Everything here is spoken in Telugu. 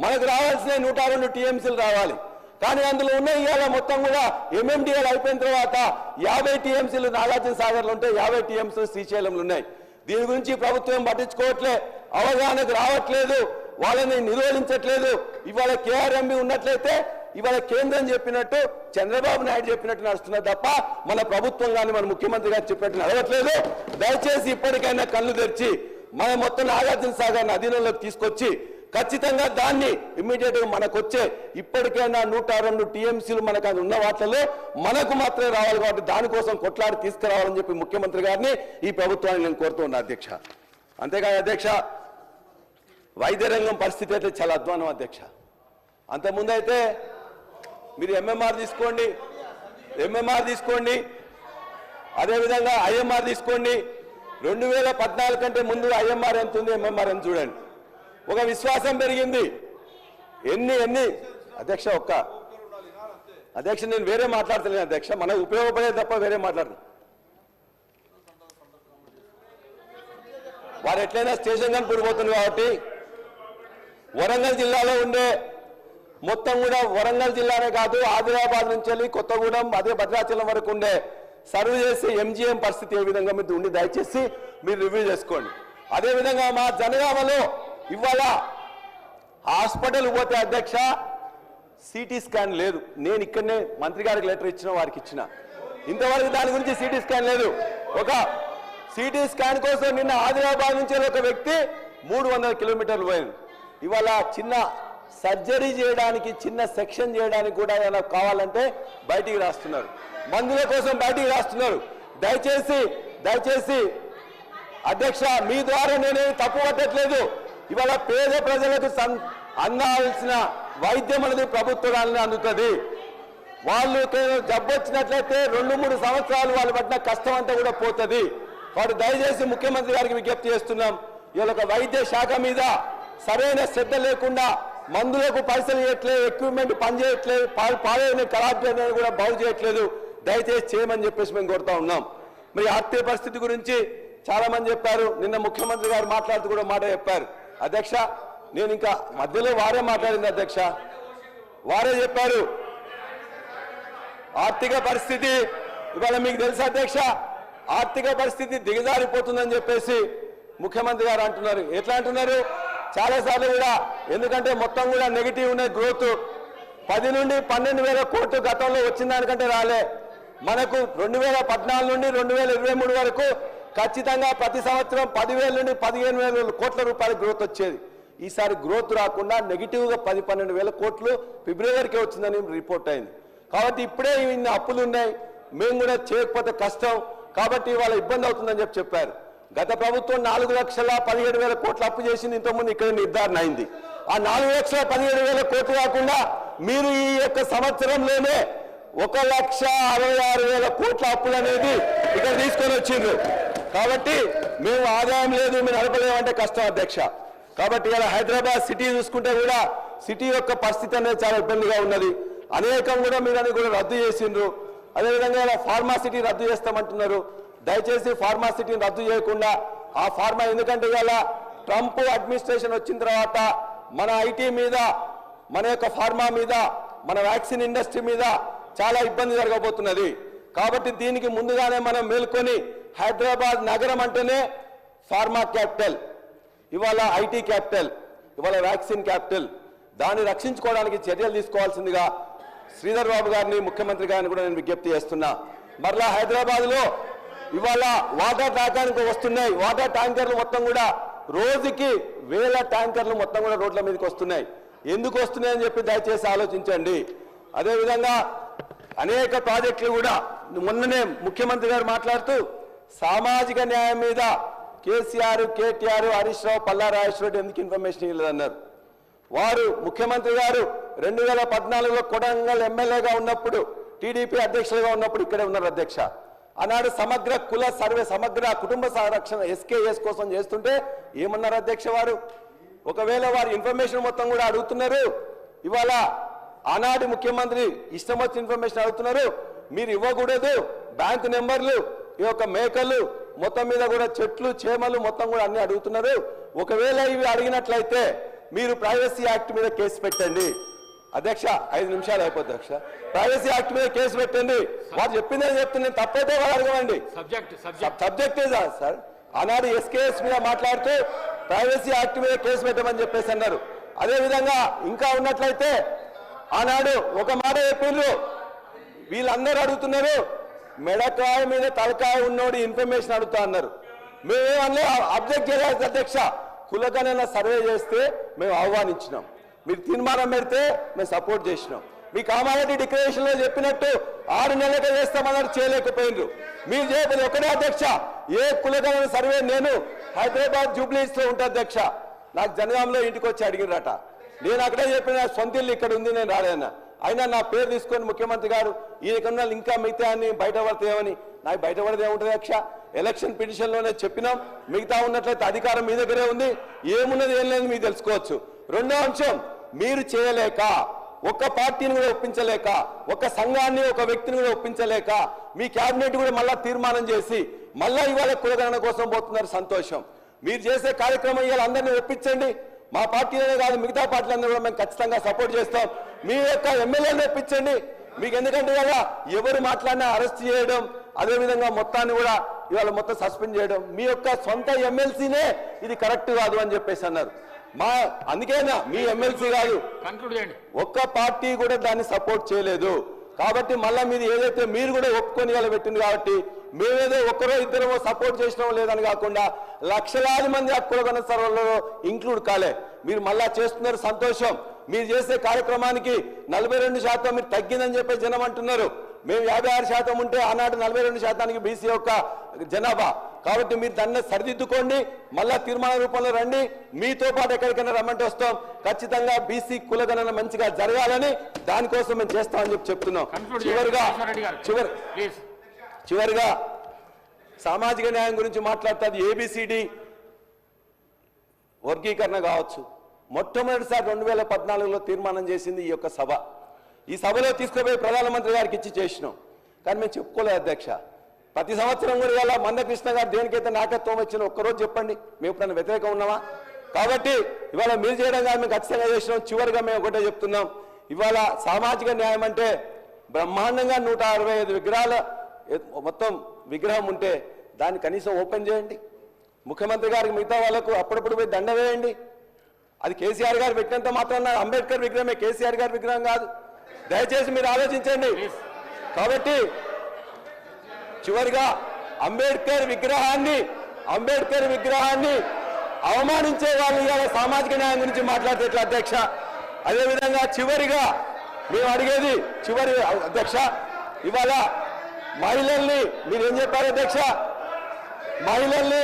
మనకు రావాల్సిన 102 టీఎంసీలు రావాలి. కానీ అందులో ఉన్న ఇవాళ మొత్తం కూడా ఎంఎండిఎల్ అయిపోయిన తర్వాత 50 టీఎంసీలు నాగార్జున సాగర్లో ఉంటే 50 టీఎంసీలు శ్రీశైలంలో ఉన్నాయి. దీని గురించి ప్రభుత్వం పట్టించుకోవట్లే, అవగాహనకు రావట్లేదు, వాళ్ళని నిరోధించట్లేదు. ఇవాళ కేఆర్ఎంబి ఉన్నట్లయితే ఇవాళ కేంద్రం చెప్పినట్టు చంద్రబాబు నాయుడు చెప్పినట్టు నడుస్తున్నది తప్ప మన ప్రభుత్వం కానీ మన ముఖ్యమంత్రి గారు చెప్పినట్టు నడవట్లేదు. దయచేసి ఇప్పటికైనా కళ్ళు తెరిచి మన మొత్తం నాగార్జున సాగర్ నదిలోకి తీసుకొచ్చి ఖచ్చితంగా దాన్ని ఇమ్మీడియట్ గా మనకు వచ్చే ఇప్పటికైనా 102 టీఎంసీలు మనకు అది ఉన్న వాటిలో మనకు మాత్రమే రావాలి. కాబట్టి దానికోసం కొట్లాడి తీసుకురావాలని చెప్పి ముఖ్యమంత్రి గారిని ఈ ప్రభుత్వాన్ని నేను కోరుతున్నా అధ్యక్ష. అంతేకాదు అధ్యక్ష, వైద్య రంగం పరిస్థితి అయితే చాలా అధ్వానం అధ్యక్ష. అంతకుముందు అయితే మీరు ఎంఎంఆర్ తీసుకోండి, అదేవిధంగా ఐఎంఆర్ తీసుకోండి. 2014 కంటే ముందు ఐఎంఆర్ ఎంత ఉంది, ఎంఎంఆర్ ఎంత చూడండి. ఒక విశ్వాసం పెరిగింది. ఎన్ని అధ్యక్ష అధ్యక్ష నేను వేరే మాట్లాడతలేను అధ్యక్ష, మనకు ఉపయోగపడే తప్ప వేరే మాట్లాడను. వారు ఎట్లయినా స్టేషన్ కనుక పోతుంది కాబట్టి వరంగల్ జిల్లాలో ఉండే మొత్తం కూడా వరంగల్ జిల్లానే కాదు ఆదిలాబాద్ నుంచి వెళ్ళి కొత్తగూడెం అదే భద్రాచలం వరకు ఉండే సర్వ్ చేసి ఎంజీఎం పరిస్థితి ఏ విధంగా మీరు ఉండి దయచేసి మీరు రివ్యూ చేసుకోండి. అదేవిధంగా మా జనగామలో ఇవాళ హాస్పిటల్ పోతే అధ్యక్ష సిటీ స్కాన్ లేదు. నేను ఇక్కడనే మంత్రి గారికి లెటర్ ఇచ్చిన, వారికి ఇచ్చిన, ఇంతవరకు దాని గురించి సిటీ స్కాన్ లేదు. ఒక సిటీ స్కాన్ కోసం నిన్న ఆదిలాబాద్ నుంచి ఒక వ్యక్తి 300 కిలోమీటర్లు పోయింది. ఇవాళ చిన్న సర్జరీ చేయడానికి చిన్న సెక్షన్ చేయడానికి కూడా ఏమైనా కావాలంటే బయటికి రాస్తున్నారు, మందుల కోసం బయటికి రాస్తున్నారు. దయచేసి అధ్యక్ష మీ ద్వారా నేనేమి తప్పు పట్టట్లేదు. ఇవాళ పేద ప్రజలకు అందాల్సిన వైద్యం అనేది ప్రభుత్వాన్ని అందుతుంది. వాళ్ళు జబ్బు వచ్చినట్లయితే 2-3 సంవత్సరాలు వాళ్ళు పట్టిన కష్టం అంతా కూడా పోతుంది. వాడు దయచేసి ముఖ్యమంత్రి గారికి విజ్ఞప్తి చేస్తున్నాం, ఇవాళ ఒక వైద్య శాఖ మీద సరైన శ్రద్ధ లేకుండా మందులకు పైసలు ఇవ్వట్లేదు, ఎక్విప్మెంట్ పనిచేయట్లేదు, పాడైన కళాభ్యాన్ని కూడా బాగు చేయట్లేదు. దయచేసి చేయమని చెప్పేసి మేము కోరుతా ఉన్నాం. మరి ఆర్థిక పరిస్థితి గురించి చాలా మంది చెప్పారు. నిన్న ముఖ్యమంత్రి గారు మాట్లాడుతూ కూడా మాట చెప్పారు అధ్యక్ష. నేను ఇంకా మధ్యలో వారే మాట్లాడింది అధ్యక్ష, వారే చెప్పారు ఆర్థిక పరిస్థితి ఇవాళ మీకు తెలుసా అధ్యక్ష, ఆర్థిక పరిస్థితి దిగజారిపోతుందని చెప్పేసి ముఖ్యమంత్రి గారు అంటున్నారు. ఎట్లా అంటున్నారు? చాలా సార్లు కూడా, ఎందుకంటే మొత్తం కూడా నెగిటివ్ ఉన్న గ్రోత్ 10 నుండి 12,000 కోట్లు గతంలో వచ్చిన దానికంటే రాలే. మనకు 2014 నుండి 2023 వరకు ఖచ్చితంగా ప్రతి సంవత్సరం 10,000 నుండి 15,000 కోట్ల రూపాయల గ్రోత్ వచ్చేది. ఈసారి గ్రోత్ రాకుండా నెగిటివ్గా 10-12,000 కోట్లు ఫిబ్రవరికి వచ్చిందని రిపోర్ట్ అయింది. కాబట్టి ఇప్పుడే ఇన్ని అప్పులు ఉన్నాయి, మేము కూడా చేయకపోతే కష్టం, కాబట్టి వాళ్ళ ఇబ్బంది అవుతుందని చెప్పారు. గత ప్రభుత్వం 4,17,000 కోట్లు అప్పు చేసింది, ఇంతకుముందు ఇక్కడ నిర్ధారణ అయింది. ఆ 4,17,000 కోట్లు కాకుండా మీరు ఈ యొక్క సంవత్సరంలోనే 1,66,000 కోట్ల అప్పులు అనేది ఇక్కడ తీసుకొని వచ్చిండ్రు. కాబట్టి మేము ఆదాయం లేదు, మేము నడపలేమంటే కష్టం అధ్యక్ష. కాబట్టి ఇలా హైదరాబాద్ సిటీ చూసుకుంటే కూడా సిటీ యొక్క పరిస్థితి అనేది చాలా ఇబ్బందిగా ఉన్నది. అనేకం కూడా మీరు అని కూడా రద్దు చేసిండ్రు. అదేవిధంగా ఇలా ఫార్మా సిటీ రద్దు చేస్తామంటున్నారు. దయచేసి ఫార్మా సిటీని రద్దు చేయకుండా ఆ ఫార్మా, ఎందుకంటే ఇవాళ ట్రంప్ అడ్మినిస్ట్రేషన్ వచ్చిన తర్వాత మన ఐటీ మీద, మన యొక్క ఫార్మా మీద, మన వ్యాక్సిన్ ఇండస్ట్రీ మీద చాలా ఇబ్బంది జరగబోతున్నది. కాబట్టి దీనికి ముందుగానే మనం మేల్కొని హైదరాబాద్ నగరం అంటేనే ఫార్మా క్యాపిటల్, ఇవాళ ఐటీ క్యాపిటల్, ఇవాళ వ్యాక్సిన్ క్యాపిటల్, దాన్ని రక్షించుకోవడానికి చర్యలు తీసుకోవాల్సిందిగా శ్రీధర్ బాబు గారిని, ముఖ్యమంత్రి గారిని కూడా నేను విజ్ఞప్తి చేస్తున్నా. మరలా హైదరాబాద్లో ఇవాళ వాటర్ ట్యాంకర్లు వస్తున్నాయి. వాటర్ ట్యాంకర్లు మొత్తం కూడా రోజుకి 1000 ట్యాంకర్లు మొత్తం కూడా రోడ్ల మీదకి వస్తున్నాయి. ఎందుకు వస్తున్నాయని చెప్పి దయచేసి ఆలోచించండి. అదేవిధంగా అనేక ప్రాజెక్టులు కూడా మొన్ననే ముఖ్యమంత్రి గారు మాట్లాడుతూ సామాజిక న్యాయం మీద కేసీఆర్, కేటీఆర్, హరీష్ రావు, పల్లా రాజేశ్వర రెడ్డి ఎందుకు ఇన్ఫర్మేషన్ ఇవ్వలేదన్నారు. వారు ముఖ్యమంత్రి గారు 2014లో కొడంగల్ ఎమ్మెల్యేగా ఉన్నప్పుడు, టీడీపీ అధ్యక్షులుగా ఉన్నప్పుడు ఇక్కడే ఉన్నారు అధ్యక్ష. ఆనాడు సమగ్ర కుల సర్వే, సమగ్ర కుటుంబ సంరక్షణ SKS కోసం చేస్తుంటే ఏమన్నారు అధ్యక్ష వారు? ఒకవేళ వారు ఇన్ఫర్మేషన్ మొత్తం కూడా అడుగుతున్నారు. ఇవాళ ఆనాటి ముఖ్యమంత్రి ఇష్టం వచ్చి ఇన్ఫర్మేషన్ అడుగుతున్నారు. మీరు ఇవ్వకూడదు, బ్యాంకు నెంబర్లు, ఈ యొక్క మేకలు మొత్తం మీద కూడా చెట్లు, చేమలు మొత్తం కూడా అన్ని అడుగుతున్నారు. ఒకవేళ ఇవి అడిగినట్లయితే మీరు ప్రైవసీ యాక్ట్ మీద కేసు పెట్టండి. అధ్యక్ష 5 నిమిషాలు అయిపోద్ది అధ్యక్ష. ప్రైవసీ యాక్ట్ మీద కేసు పెట్టండి. వారు చెప్పిందని చెప్తున్నాను, తప్పైతే వాళ్ళు అడగమండి. సబ్జెక్టే సార్. ఆనాడు ఎస్కేఎస్ మీద మాట్లాడుతూ ప్రైవసీ యాక్ట్ మీద కేసు పెట్టమని చెప్పేసి అన్నారు. అదేవిధంగా ఇంకా ఉన్నట్లయితే ఆనాడు ఒక మాట చెప్పిండ్రు, వీళ్ళందరూ అడుగుతున్నారు మెడకాయ మీద తలకాయ ఉన్నోడు ఇన్ఫర్మేషన్ అడుగుతా అన్నారు. మేమేమన్నా అబ్జెక్ట్ చేయలేదు అధ్యక్ష. కులగణన సర్వే చేస్తే మేము ఆహ్వానించినాం, మీరు తీర్మానం పెడితే మేము సపోర్ట్ చేసినాం. మీ కామారెడ్డి డిక్లరేషన్ లో చెప్పినట్టు 6 నెలలుగా చేస్తామన్నారు, చేయలేకపోయినరు. మీరు చేయకపోతే ఒకటే అధ్యక్ష, ఏ కులగణన సర్వే నేను హైదరాబాద్ జూబ్లీస్ లో ఉంటా అధ్యక్ష. నాకు జనగాంలో ఇంటికి వచ్చి అడిగిరట, నేను అక్కడే చెప్పిన సొంత ఇల్లు ఇక్కడ ఉంది, నేను రాలేనా. అయినా నా పేరు తీసుకొని ముఖ్యమంత్రి గారు ఈయనకన్నా ఇంకా మిగతా అని బయటపడతాయేమని. నాకు బయటపడదే ఉంటుంది అధ్యక్ష. ఎలక్షన్ పిటిషన్ లోనే చెప్పినాం, మిగతా ఉన్నట్లయితే అధికారం మీ దగ్గరే ఉంది, ఏమున్నది ఏం లేదు మీకు తెలుసుకోవచ్చు. రెండో అంశం, మీరు చేయలేక, ఒక్క పార్టీని కూడా ఒప్పించలేక, ఒక సంఘాన్ని ఒక వ్యక్తిని కూడా ఒప్పించలేక మీ కేబినెట్ కూడా మళ్ళా తీర్మానం చేసి మళ్ళా ఇవాళ కులగణన కోసం పోతున్నారు. సంతోషం. మీరు చేసే కార్యక్రమం ఇవాళ అందరినీ ఒప్పించండి. మా పార్టీలోనే కాదు మిగతా పార్టీలందరూ కూడా మేము ఖచ్చితంగా సపోర్ట్ చేస్తాం. మీ యొక్క ఎమ్మెల్యేని ఒప్పించండి. మీకు ఎందుకంటే ఇవాళ ఎవరు మాట్లాడినా అరెస్ట్ చేయడం, అదేవిధంగా మొత్తాన్ని కూడా ఇవాళ మొత్తం సస్పెండ్ చేయడం, మీ యొక్క సొంత ఎమ్మెల్సీనే ఇది కరెక్ట్ కాదు అని చెప్పేసి అన్నారు. అందుకేనా మీ ఎమ్మెల్సీ కాదు, ఒక్క పార్టీ కూడా దాన్ని సపోర్ట్ చేయలేదు. కాబట్టి మళ్ళా మీరు ఏదైతే మీరు కూడా ఒప్పుకొని ఇలా పెట్టింది కాబట్టి మేమేదో ఒక్కరో ఇద్దరో సపోర్ట్ చేసినామో లేదని కాకుండా లక్షలాది మంది కులగణన సర్వేలో ఇంక్లూడ్ కాలే. మీరు మళ్ళా చేస్తున్నారు, సంతోషం. మీరు చేసే కార్యక్రమానికి 42% మీరు తగ్గిందని చెప్పి జనం అంటున్నారు. మేము 56% ఉంటే ఆనాడు 42% బీసీ యొక్క జనాభా. కాబట్టి మీరు దాన్ని సరిదిద్దుకోండి, మళ్ళా తీర్మాన రూపంలో రండి. మీతో పాటు ఎక్కడికైనా రమ్మంటే వస్తాం. ఖచ్చితంగా బీసీ కులగణన మంచిగా జరగాలని దానికోసం మేము చేస్తామని చెప్పి చెప్తున్నాం. చివరిగా సామాజిక న్యాయం గురించి మాట్లాడుతుంది. ఏబిసిడి వర్గీకరణ కావచ్చు, మొట్టమొదటిసారి 2014లో తీర్మానం చేసింది ఈ యొక్క సభ. ఈ సభలో తీసుకుపోయి ప్రధానమంత్రి గారికి ఇచ్చి చేసినాం, కానీ మేము చెప్పుకోలేదు అధ్యక్ష. ప్రతి సంవత్సరం కూడా ఇవాళ మందకృష్ణ గారు దేనికైతే నాయకత్వం వచ్చిన ఒక్కరోజు చెప్పండి, మేము ఎప్పుడైనా వ్యతిరేకం ఉన్నామా? కాబట్టి ఇవాళ మీరు చేయడం కాదు, మేము ఖచ్చితంగా చేసినాం. చివరిగా మేము ఒకటే చెప్తున్నాం, ఇవాళ సామాజిక న్యాయం అంటే బ్రహ్మాండంగా 165 విగ్రహాల మొత్తం విగ్రహం ఉంటే దాన్ని కనీసం ఓపెన్ చేయండి. ముఖ్యమంత్రి గారికి మిగతా వాళ్ళకు అప్పుడప్పుడు పోయి దండ వేయండి. అది కేసీఆర్ గారు పెట్టినంత మాత్రం అంబేద్కర్ విగ్రహమే, కేసీఆర్ గారి విగ్రహం కాదు. దయచేసి మీరు ఆలోచించండి. కాబట్టి చివరిగా అంబేద్కర్ విగ్రహాన్ని అవమానించే వాళ్ళు ఇవాళ సామాజిక న్యాయం గురించి మాట్లాడితే ఎట్లా అధ్యక్ష? అదేవిధంగా చివరిగా మేము అడిగేది అధ్యక్ష, ఇవాళ మహిళల్ని మీరేం చెప్పారు అధ్యక్ష? మహిళల్ని